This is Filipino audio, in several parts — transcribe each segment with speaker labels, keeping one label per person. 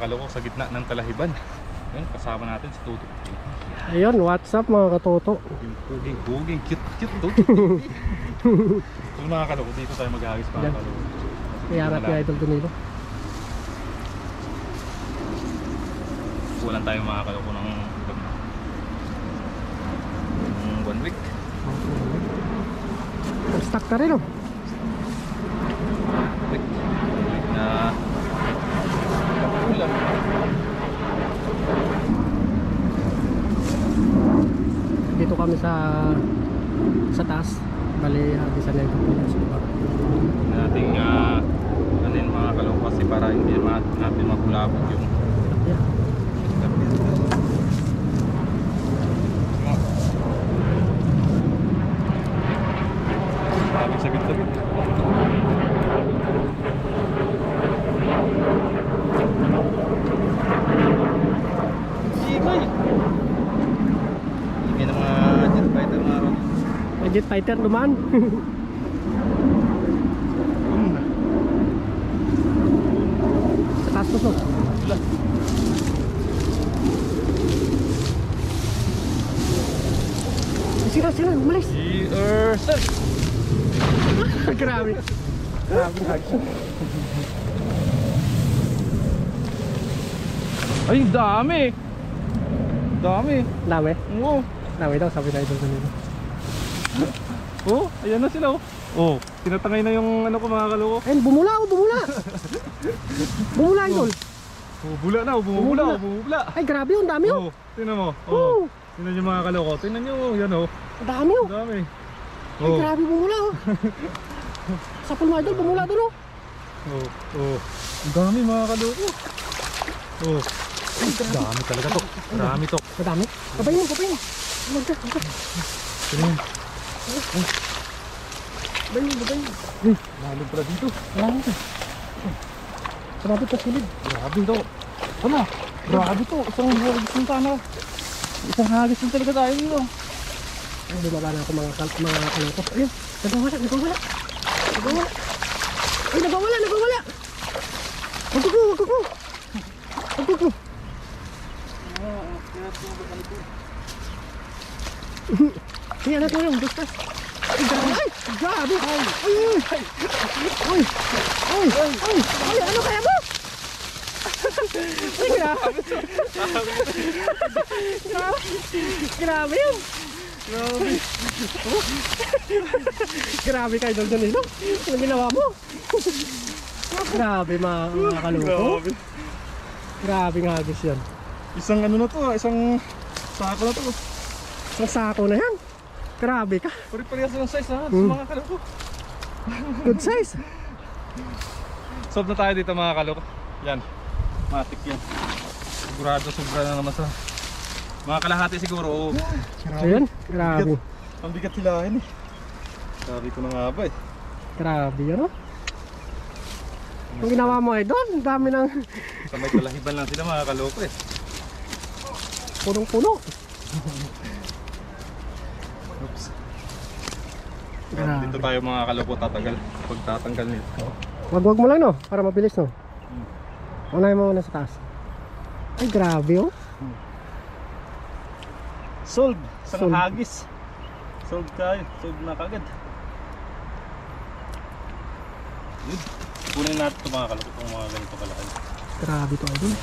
Speaker 1: mga kaloko sa gitna ng Talahiban. Ayun, kasama natin si Toto.
Speaker 2: Ayun, what's up mga katoto?
Speaker 1: Puging, cute to. So mga kaloko, dito tayo maghahagis mga kaloko.
Speaker 2: Iyangat ni Idol Donilo.
Speaker 1: Walang tayo mga kaloko ng 1 week.
Speaker 2: Stuck ka rin, oh.
Speaker 1: Week na ulan.
Speaker 2: Dito kami sa taas. Bali, hagisan na ito po sa baba.
Speaker 1: Nating ano yun mga kaloko kasi para hindi natin magulabog yung
Speaker 2: Yeah.
Speaker 1: sabit-sabit. Ibay! Ibay ng mga jet fighter mga ron.
Speaker 2: May jet fighter dumaan. Sa taas po, no?
Speaker 1: Wala.
Speaker 2: Sira, umalis.
Speaker 1: Sir!
Speaker 2: Grabe. Grabe.
Speaker 1: Ay, dami! Dami!
Speaker 2: Dami.
Speaker 1: Oo!
Speaker 2: Dami daw, sabi na Idol Donilo.
Speaker 1: Oh, ayan na sila oh. Oh, tinatangay na yung ano ko mga kaloko.
Speaker 2: Ayun, bumula, oh, bumula. Bumula, Idol.
Speaker 1: Oh, bula na, bumubula, bumubula.
Speaker 2: Ay, grabe, ang dami, oh.
Speaker 1: Oh, tingnan mo.
Speaker 2: Oh.
Speaker 1: Oh. Tingnan niyo mga kaloko. Tingnan niyo, yan oh.
Speaker 2: Ang dami, oh.
Speaker 1: Ang dami.
Speaker 2: Ay, grabe, bumula, oh. Sa pool mo, Idol, bumula doon, oh.
Speaker 1: Oh, oh. Ang dami mga kaloko. Oh. Dami talaga to. Dami to.
Speaker 2: Madami. Kapain mo. Huwag ka.
Speaker 1: Tingnan.
Speaker 2: Kapain mo.
Speaker 1: Lalim pala dito.
Speaker 2: Marami to. Grabe pa silid.
Speaker 1: Grabe to. Ano? Grabe to. Isang hagis ng tana. Isang hagis ng talaga tayo dito.
Speaker 2: Ay, bumaba na ako mga ano ko. Ayun, nagwawala. Ay, nagwawala. Wag ko. Ay, anak mo lang, bustas. Ay, grabe. Ay, ano kaya mo? Ay, grabe yun. Grabe ka, Idol Donilo. Ano ginawa mo? Grabe mga kaloko. Grabe nga agis yan.
Speaker 1: Isang ano na to, isang sako na to.
Speaker 2: Ang sako na yan. Grabe ka.
Speaker 1: Pari-parehas ng size ha, sa mga kaloko.
Speaker 2: Good size.
Speaker 1: Solve na tayo dito mga kaloko. Yan, matik yan. Sigurado sobra na naman sa mga kalahati siguro. Oh.
Speaker 2: Ayan, grabe.
Speaker 1: Ang bigat hilahin eh. Sabi ko na nga ba eh.
Speaker 2: Grabe yan, oh. Ang ginawa mo, Idol, ang dami ng
Speaker 1: Sa may Talahiban lang sila mga kaloko eh.
Speaker 2: punong-puno.
Speaker 1: Oops.
Speaker 2: Grabe.
Speaker 1: Dito tayo mga kaloko tatagal. Pagtatanggal nito.
Speaker 2: Wag mo lang, no, para mabilis, no. Unahin mo muna sa taas. Ay, grabe, oh.
Speaker 1: Sold! Isang
Speaker 2: Sold.
Speaker 1: hagis. Sold tayo. Sold na kagad. Good. Kunin natin ito mga kaloko. Itong mga ganito kalaki.
Speaker 2: Grabe to, Idol.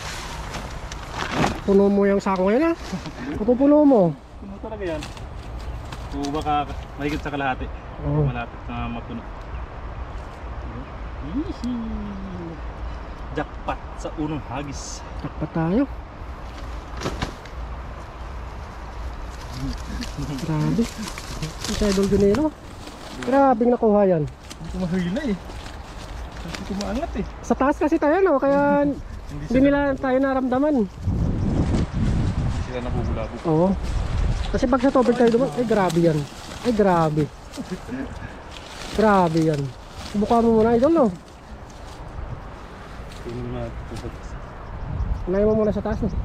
Speaker 2: Puno mo yung sako ngayon, ha. Pupuno mo.
Speaker 1: Puno talaga yan. O baka mahigit sa kalahati.
Speaker 2: Oo.
Speaker 1: Malapit na mapuno. Hihi. Jackpot sa unang hagis.
Speaker 2: Takpat tayo. Grabe. Ito, Idol Donilo. Grabe nakuha yan.
Speaker 1: Hindi ko mahila eh. Hindi ko maangat eh.
Speaker 2: Sa taas kasi tayo, no, kaya hindi nila tayo naramdaman.
Speaker 1: Hindi sila nabubulabog.
Speaker 2: Oo. Kasi pag sa tubig tayo duman, ay grabe yan. Ay grabe. Grabe yan. Subukan mo muna, Idol, no.
Speaker 1: Tingnan mo natin ito sa taas.
Speaker 2: Unahin mo muna sa taas, no.
Speaker 1: Kasi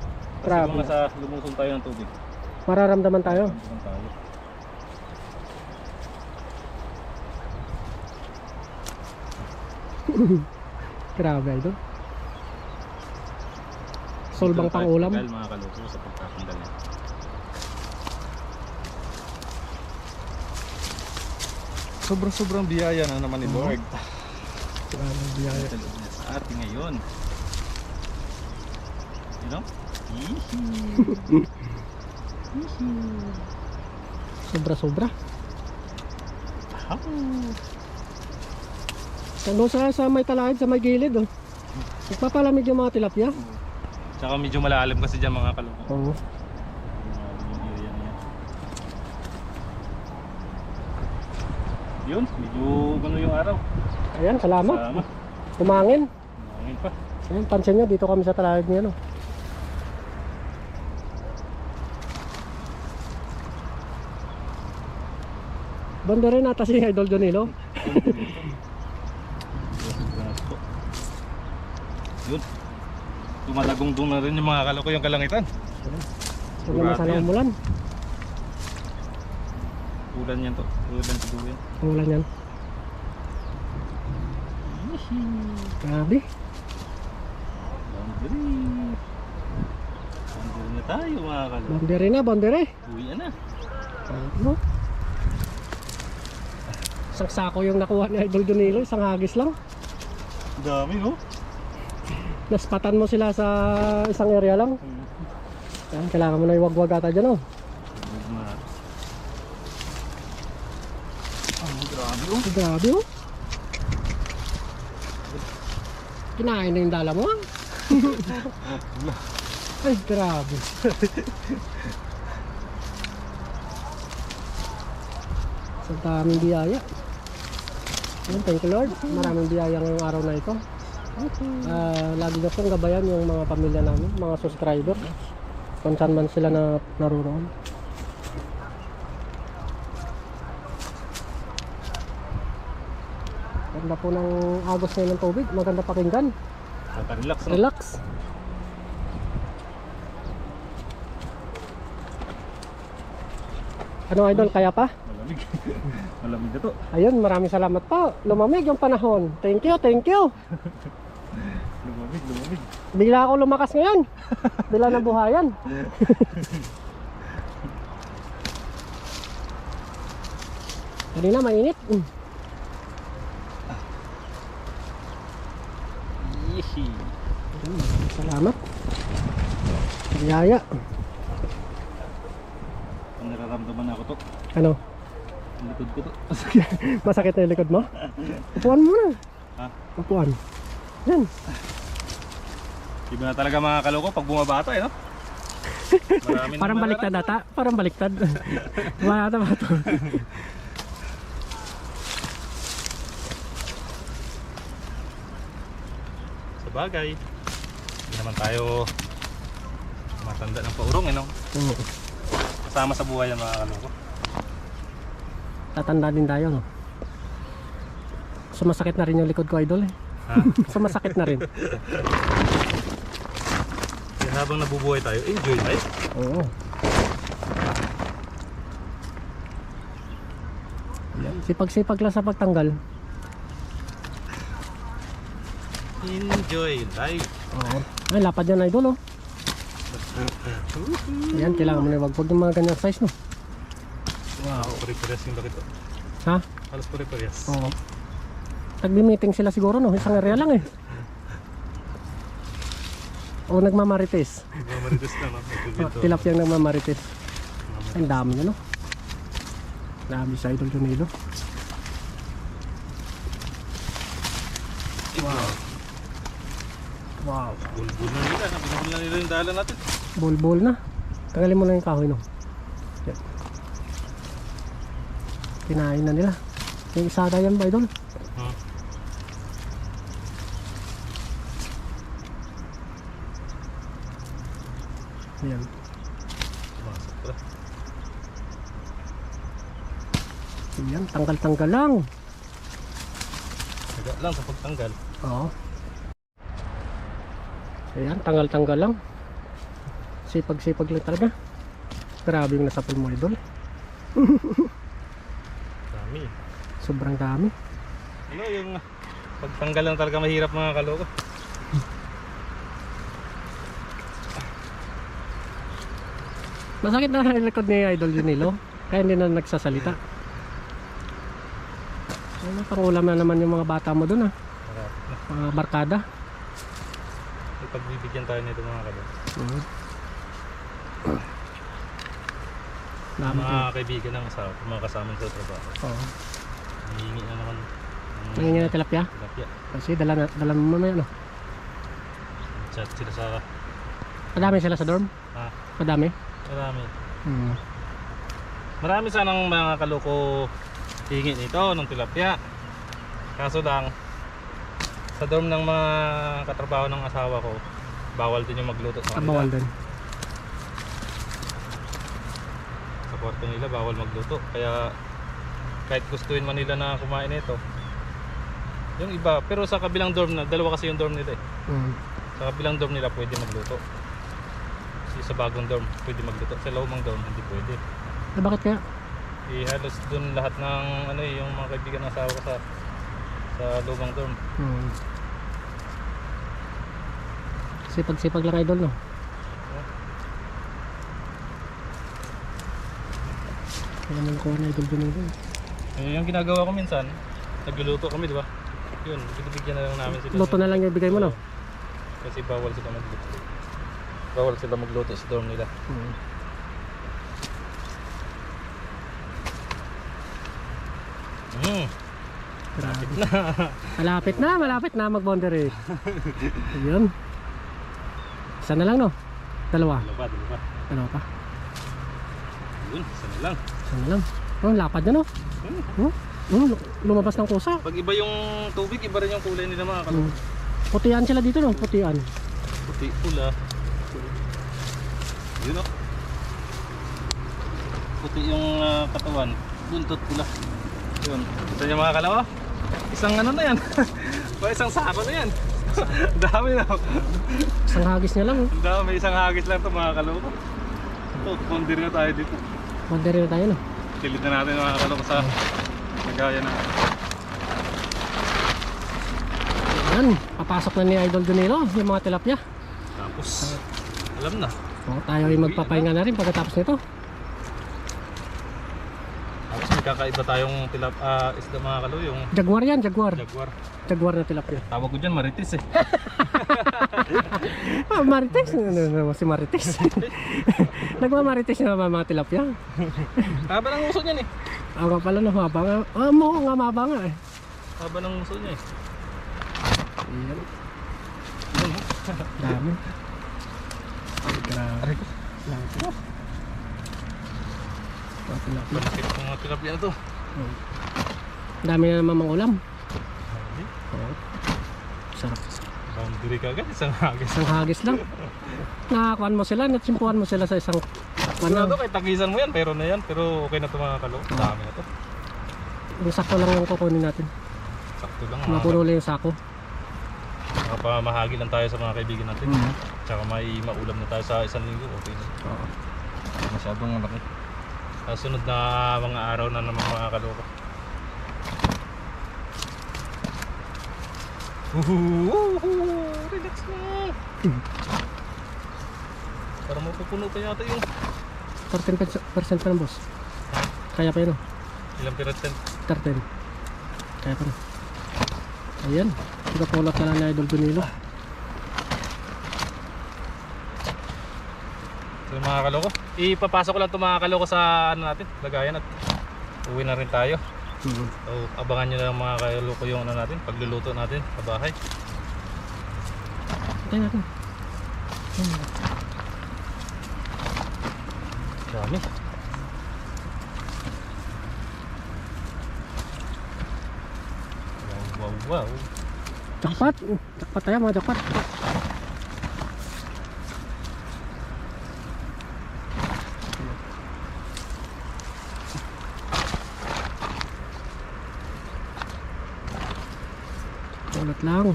Speaker 2: Grabe.
Speaker 1: kung nasa lumusong tayo ng tubig.
Speaker 2: Mararamdaman tayo.
Speaker 1: Lumusong tayo.
Speaker 2: Grabe, Idol. Solbang
Speaker 1: Dito na
Speaker 2: pang
Speaker 1: tayo
Speaker 2: ulam.
Speaker 1: tagal, mga kaloko sa pagtatanggal yan. Sobrang biyaya na naman ni Lord.
Speaker 2: Grabe biyaya.
Speaker 1: Sa loob niya sa atin ngayon. You know?
Speaker 2: Sobra. Ano sa may talahid, sa may gilid oh. Nagpapalamig yung mga tilapia.
Speaker 1: Tsaka medyo malalim kasi dyan mga kaloko.
Speaker 2: Oo.
Speaker 1: Yun, medyo ano yung araw.
Speaker 2: Ayan, salamat.
Speaker 1: Salamat.
Speaker 2: Kumangin.
Speaker 1: Mahangin pa.
Speaker 2: Ayan, pansin nyo, dito kami sa talahid niya no. Banda rin ata si Idol Jonilo.
Speaker 1: Yun. Tumalagong-dung na rin yung mga kaloko yung kalangitan.
Speaker 2: Huwag naman sana umulan.
Speaker 1: Ulan yan to. Ulan siguro yan.
Speaker 2: Umulan yan. Grabe.
Speaker 1: Boundary. Boundary na tayo mga kaloko.
Speaker 2: Boundary na, boundary.
Speaker 1: Uwian na.
Speaker 2: Ano? Isang sako yung nakuha ni Idol Jonilo, isang hagis lang.
Speaker 1: Dami no?
Speaker 2: Naspatan mo sila sa isang area lang. Ayan, kailangan mo na iwagwag ata dyan oh.
Speaker 1: Grabe oh.
Speaker 2: Grabe oh. Kinain na yung dala mo ah. Ay grabe. Sa daming biyaya. Ayan, thank you Lord. Maraming biyaya ngayong araw na ito. Lagi na pong gabayan yung mga pamilya namin, mga subscriber. Kung saan man sila na naroon. Ganda po ng agos ngayon ng tubig. Maganda pakinggan.
Speaker 1: Relax no?
Speaker 2: Relax. Ano Idol, kaya pa?
Speaker 1: Malamig. Malamig na to.
Speaker 2: Ayun, maraming salamat po. Lumamig yung panahon. Thank you, thank you.
Speaker 1: Lumamig.
Speaker 2: Bigla ako lumakas ngayon. Bigla nabuhayan. Kanina mainit.
Speaker 1: Yihi.
Speaker 2: Salamat. Biyaya.
Speaker 1: Ang nararamdaman ako to.
Speaker 2: Ano?
Speaker 1: Ang likod ko to.
Speaker 2: Masakit na yung likod mo? Upuan mo na.
Speaker 1: Ha?
Speaker 2: Upuan. Yan.
Speaker 1: Iba na talaga mga kaloko pag bumabata eh no? Marami
Speaker 2: Parang
Speaker 1: naman
Speaker 2: baliktad ata. Parang baliktad. Wala ata ba ito?
Speaker 1: Sa bagay. Hindi naman tayo matanda ng paurong eh no?
Speaker 2: Oo.
Speaker 1: Kasama sa buhay ang mga kaloko.
Speaker 2: Tatanda din tayo no? Sumasakit na rin yung likod ko Idol eh.
Speaker 1: Ha?
Speaker 2: Sumasakit na rin.
Speaker 1: Kaya habang nabubuhay tayo, enjoy life.
Speaker 2: Oo. Sipag-sipag lang sa pagtanggal.
Speaker 1: Enjoy life.
Speaker 2: Oo. Ay, lapad yan Idol oh. Yan, kailangan mo na wag yung mga ganyang size no.
Speaker 1: Wow, pare-parehas yung laki to.
Speaker 2: Ha?
Speaker 1: Halos pare-parehas.
Speaker 2: Oo. Nagbi-meeting sila siguro no, isang area lang eh. O nagmamarites.
Speaker 1: Mamarites na no?
Speaker 2: Tilapia yung nagmamarites. Ang dami nyo no. Dami sa Idol Jonilo.
Speaker 1: Wow.
Speaker 2: Wow.
Speaker 1: Bulbul na nila. Binubul na nila yung dala natin.
Speaker 2: Bol-bol na. Tanggalin mo na yung kahoy no. Yan. Kinain na nila. Yung isada yan ba Idol? Yan.
Speaker 1: Masok pala.
Speaker 2: Yan, tanggal-tanggal lang.
Speaker 1: Taga lang sa pagtanggal.
Speaker 2: Oo. Ayan, tanggal-tanggal lang. Sipag-sipag lang talaga. Grabe yung nasapol mo Idol.
Speaker 1: Dami.
Speaker 2: Sobrang dami.
Speaker 1: Ano yung pagtanggal lang talaga mahirap mga kaloko.
Speaker 2: Masakit na record ni Idol Junilo. Kaya hindi na nagsasalita. Ano, pangulam na naman yung mga bata mo dun ah. Mga barkada.
Speaker 1: Ipagbibigyan tayo nito mga kalo. Mga kaibigan ng asawa, mga kasama sa trabaho.
Speaker 2: Oo.
Speaker 1: Hihingi na naman.
Speaker 2: Nangingi na tilapia?
Speaker 1: Tilapia.
Speaker 2: Kasi dala mo mamaya no?
Speaker 1: Chat sila sa...
Speaker 2: Madami sila sa dorm?
Speaker 1: Ha?
Speaker 2: Madami?
Speaker 1: Marami.
Speaker 2: Hmm.
Speaker 1: Marami sanang mga kaloko hihingi nito ng tilapia. Kaso lang, sa dorm ng mga katrabaho ng asawa ko, bawal din yung magluto sa kanila.
Speaker 2: Bawal din.
Speaker 1: Sa kwarto nila bawal magluto. Kaya kahit gustuin man nila na kumain nito, yung iba, pero sa kabilang dorm na, dalawa kasi yung dorm nila eh. Sa kabilang dorm nila pwede magluto. Kasi sa bagong dorm pwede magluto. Sa lumang dorm hindi pwede.
Speaker 2: Bakit kaya?
Speaker 1: Halos dun lahat ng ano eh, yung mga kaibigan ng asawa ko sa lumang dorm.
Speaker 2: Sipag-sipag lang Idol no? Kaya naman ko na Idol Junilo.
Speaker 1: Yung ginagawa ko minsan, nagluluto kami, di ba? Yun, binibigyan na lang namin sila.
Speaker 2: Luto na lang yung bigay mo no?
Speaker 1: Kasi bawal sila magluto. Bawal sila magluto sa dorm nila.
Speaker 2: Malapit na mag-boundary. Ayun. Isa na lang no? Dalawa
Speaker 1: Dalawa pa.
Speaker 2: pa?
Speaker 1: Yun, isa na lang.
Speaker 2: Isa na lang. Oh, lapad na no? Lumabas ng kusa.
Speaker 1: Pag iba yung tubig, iba rin yung kulay nila mga kaloko.
Speaker 2: Putian sila dito no? Putian.
Speaker 1: Puti, pula. Yun o. Puti yung katawan. Buntot, pula. Yun. Ito yung mga kalawa. Isang ano na yan. O isang sako na yan. Dami na.
Speaker 2: Isang hagis niya lang.
Speaker 1: Ang dami, isang hagis lang ito mga kaloko. Ito, pondir na tayo dito.
Speaker 2: Boundary na tayo no?
Speaker 1: Silid na natin mga kaloko sa nagaya na.
Speaker 2: Yan, papasok na ni Idol Junilo yung mga tilapia.
Speaker 1: Tapos, alam na.
Speaker 2: O, tayo ay magpapahinga na rin pagkatapos nito.
Speaker 1: Tapos may kakaiba tayong isda mga kalo, yung
Speaker 2: Jaguar yan, jaguar.
Speaker 1: jaguar.
Speaker 2: Jaguar na tilapia.
Speaker 1: Tawag ko dyan, maritis eh.
Speaker 2: Marites? Ano si Marites? Nagmamarites na mga tilapia.
Speaker 1: Haba ng uso niyan eh.
Speaker 2: Nga pala no, haba nga. Mo nga maba nga eh.
Speaker 1: Haba ng uso niya eh.
Speaker 2: Ayan. Dami. Grabe.
Speaker 1: Aray ko.
Speaker 2: Tilapia. Tilapia.
Speaker 1: Malakit ng mga tilapia na to.
Speaker 2: Dami na naman mga ulam. Sarap.
Speaker 1: Boundary ka agad, isang hagis.
Speaker 2: Isang hagis lang. Nakakuan mo sila, natsimpuan mo sila sa isang
Speaker 1: Ano to, kahit tagisan mo yan, pero na yan. Pero okay na to mga kalo. Dami na to.
Speaker 2: Yung sakto lang yung kukunin natin.
Speaker 1: Sakto lang.
Speaker 2: Mapuno lang yung sako.
Speaker 1: Makapamahagi lang tayo sa mga kaibigan natin. Tsaka may maulam na tayo sa isang linggo. Okay na.
Speaker 2: Oo.
Speaker 1: Masyadong malaki. Sa sunod na mga araw na naman mga kaloko. Relax na. Para mapupuno pa yata yung
Speaker 2: 13% pa lang boss. Kaya pa yun o.
Speaker 1: ilang percent.
Speaker 2: 13. Kaya pa rin. Ayan. Pagkapulat ka lang na Idol Junilo.
Speaker 1: So mga kaloko, ipapasok ko lang ito mga kaloko sa ano natin, lagayan at uwi na rin tayo. So abangan nyo na lang mga kaloko yung ano natin, pagluluto natin sa bahay.
Speaker 2: Tayo natin.
Speaker 1: Dami. Wow.
Speaker 2: Jackpot! Jackpot tayo mga jackpot. Ulat lang.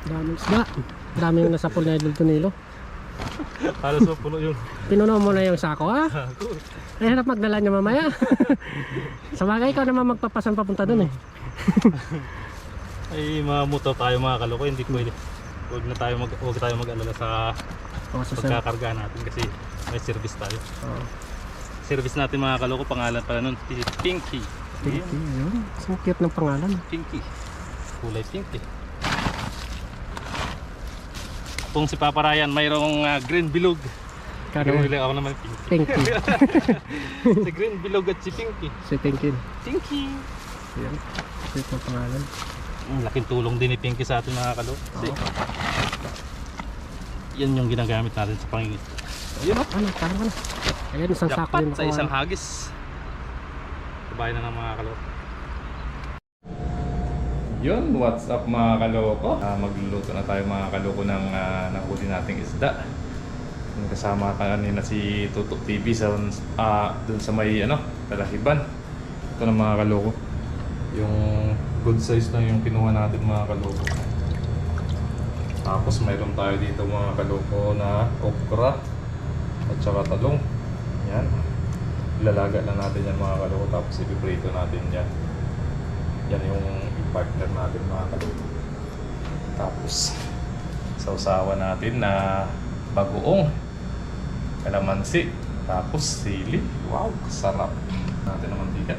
Speaker 2: Daming isda. Daming nasa pool na Idol Junilo.
Speaker 1: Halos mapuno yung
Speaker 2: Pinuno mo na yung sako ha? Ay harap magdala niya mamaya. Sa bagay ikaw naman magpapasan papunta dun eh.
Speaker 1: ay mamuto tayo mga kaloko, hindi pwede. Huwag tayo mag-alala sa
Speaker 2: O, sa sir.
Speaker 1: pagkakarga natin kasi may service tayo.
Speaker 2: Oh,
Speaker 1: Service natin mga kaloko, pangalan pala nun, si Pinky.
Speaker 2: Pinky. Yun. So cute ng pangalan.
Speaker 1: Pinky. Kulay pink eh. Kung si Papa Ryan mayroong green bilog.
Speaker 2: Kano?
Speaker 1: Green bilog, ako naman pink.
Speaker 2: Pinky.
Speaker 1: Si green bilog at si Pinky.
Speaker 2: Si Pinky.
Speaker 1: Pinky.
Speaker 2: Yan. Cute ng pangalan.
Speaker 1: Laking tulong din ni Pinky sa atin mga kaloko. Kasi yan yung ginagamit natin sa pangingit. Ayun o.
Speaker 2: Ano? Parang ano? Ayan, isang sako
Speaker 1: Jackpot
Speaker 2: yung
Speaker 1: sa
Speaker 2: nakuha.
Speaker 1: isang hagis. Sabay na ng mga kaloko. Yun, what's up mga kaloko? Magluluto na tayo mga kaloko ng nahuli nating isda. Yung kasama kanina si Tutok TV sa dun sa may Talahiban. Ito na mga kaloko. Yung good size na yung kinuha natin mga kaloko. Tapos mayroon tayo dito mga kaloko na okra at saka talong. Yan. Ilalaga lang natin yan mga kaloko, tapos ipiprito natin yan. Yan yung partner natin mga kaloko. Tapos sausawa natin na bagoong, kalamansi, tapos sili. Wow, sarap. Natin ang mantika.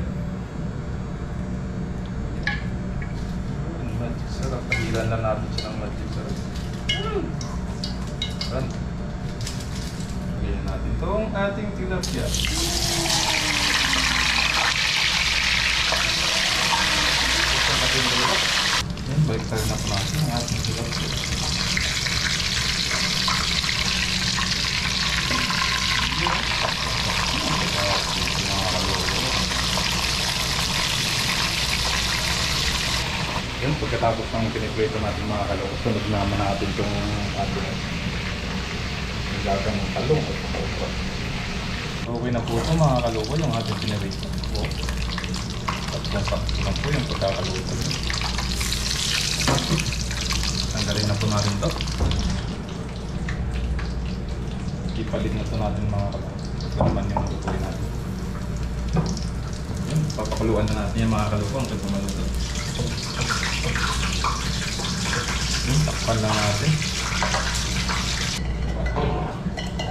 Speaker 1: Magic sarap. Pahiran na natin siya ng magic sarap. Yan. Lagyan natin itong ating tilapia. Yan, balik tayo na po natin ang ating tilapia. Yun, pagkatapos ng piniprito natin mga kaloko, sunod naman natin itong ating nilagang talong at okra. Okay na po ito mga kaloko, yung ating pinirito po. At sakto lang po yung pagkakaluto. Tanggalin na po natin ito. Ipalit na ito natin mga kaloko. Ito naman yung lutuin natin. Yun, papakuluan na natin yung mga kaloko hanggang pumaluto. Takpan lang natin.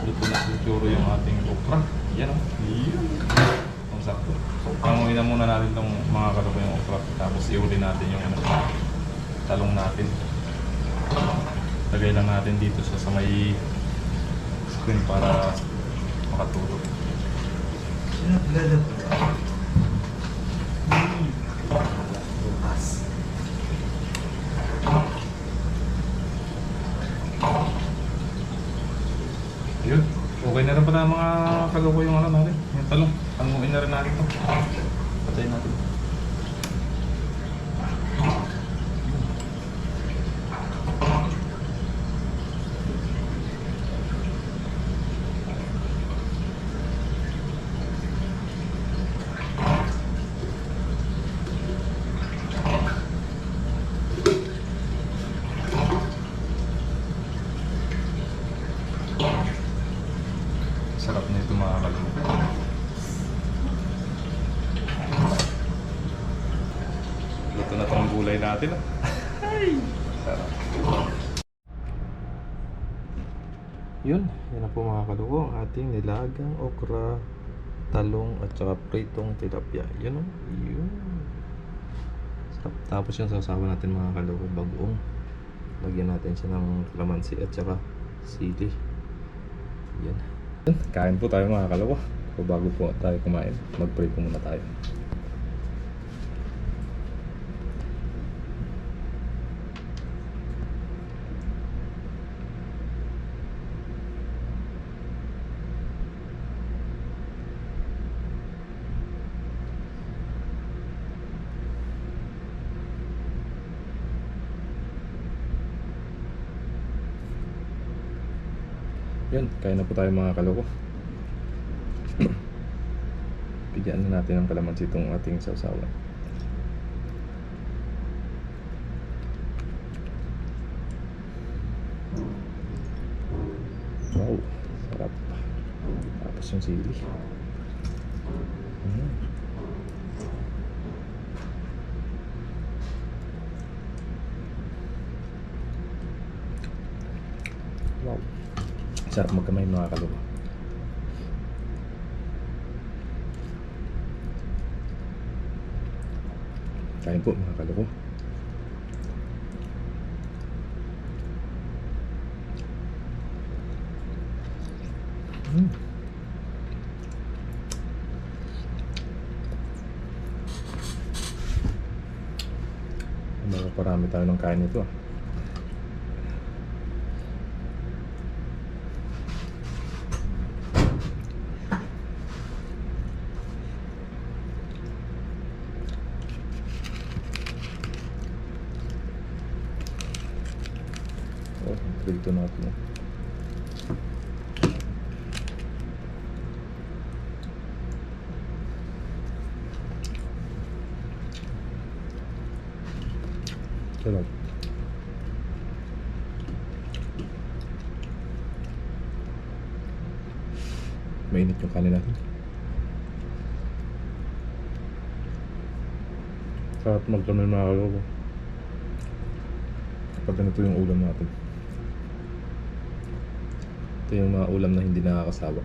Speaker 1: Luto na siguro yung ating okra. Yan o. Ang sakto. Panguin na muna natin itong mga kaloko yung okra. Tapos iuli natin yung talong natin. Lagay lang natin dito sa may screen para makatulog. Yun, okay na rin pala mga kaloko yung natin, yung talong. Panguin na rin natin ito. Patayin natin. Sarap nito mga kaloko. Luto na itong gulay natin. Ay! Sarap. Yun, yan na po mga kaloko ang ating nilagang okra, talong at saka pritong tilapia. Yun o. Yun. Sarap. Tapos yung sasawa natin mga kaloko, bagoong. Lagyan natin siya ng kalamansi at saka sili. Yan. Kain po tayo mga kaloko. So bago po tayo kumain, mag-pray po muna tayo. Yun, kain na po tayo mga kaloko. Bigyan na natin ng kalamansi itong ating sausawan. Wow, sarap. Tapos yung sili. Wow. Sarap magkamay mga kaloko. Kain po mga kaloko. Parami tayo ng kain nito ah. Oh, prito natin. Sarap. Mainit yung kanin natin. Sarap magkaroon mga kaloko. Kapag ganito yung ulam natin. Ito yung mga ulam na hindi nakakasawa.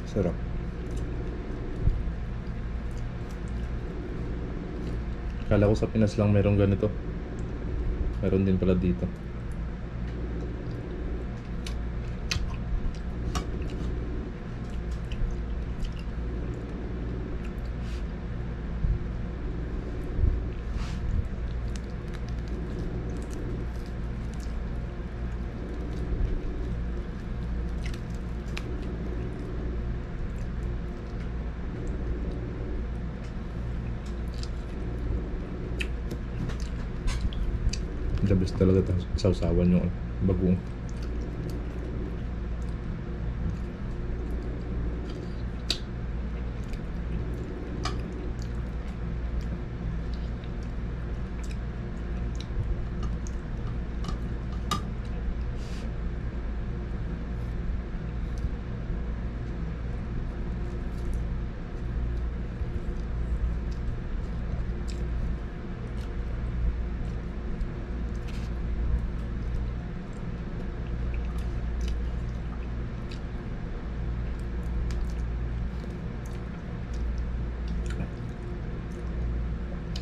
Speaker 1: Sarap. Kala ko sa Pinas lang mayroong ganito. Meron din pala dito. The best talaga sausawan yung bagoong.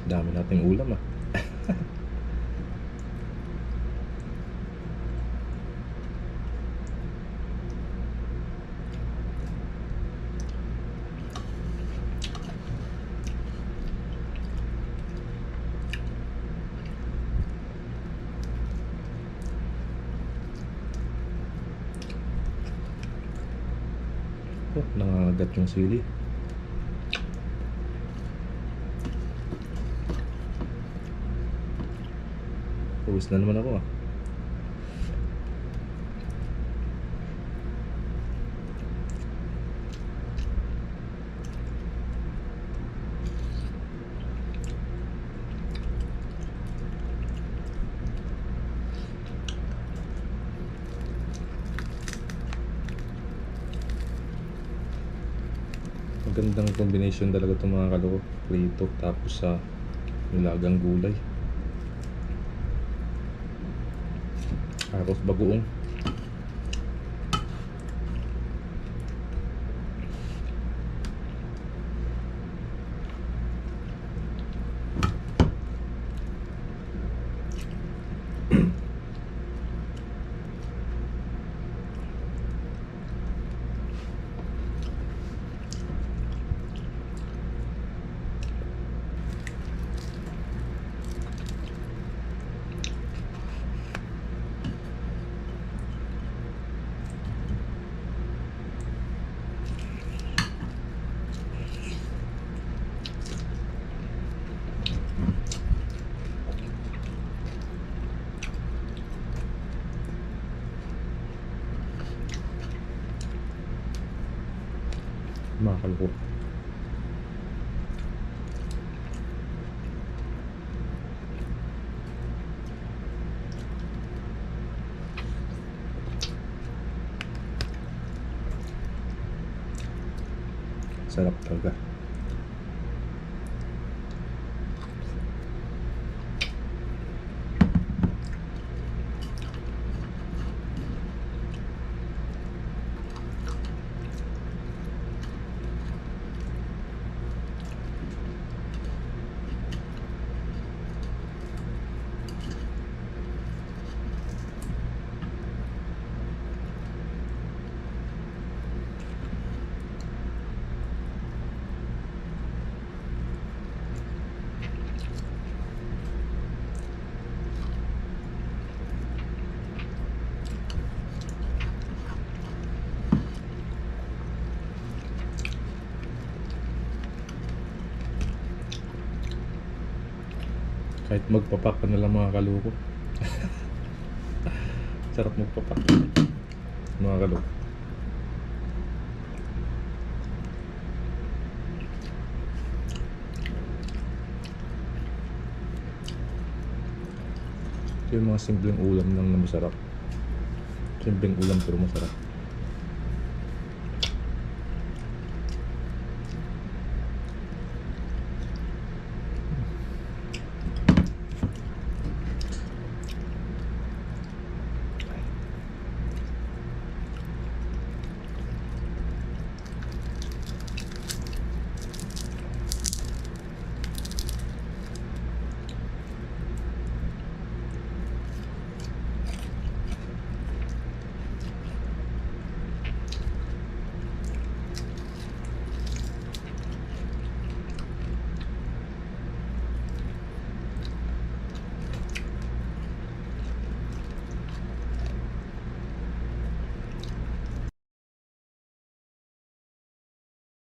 Speaker 1: Dami nating ulam ah. Oh, nangangagat yung sili. Pawis na naman ako ah. Magandang combination talaga itong mga kaloko. Prito tapos sa nilagang gulay. Tapos bagoong. Mga kaloko. Sarap talaga. Kahit magpapak ka na lang mga kaluko. Sarap magpapak mga kaluko. Ito yung mga simpleng ulam lang na masarap. Simpleng ulam pero masarap.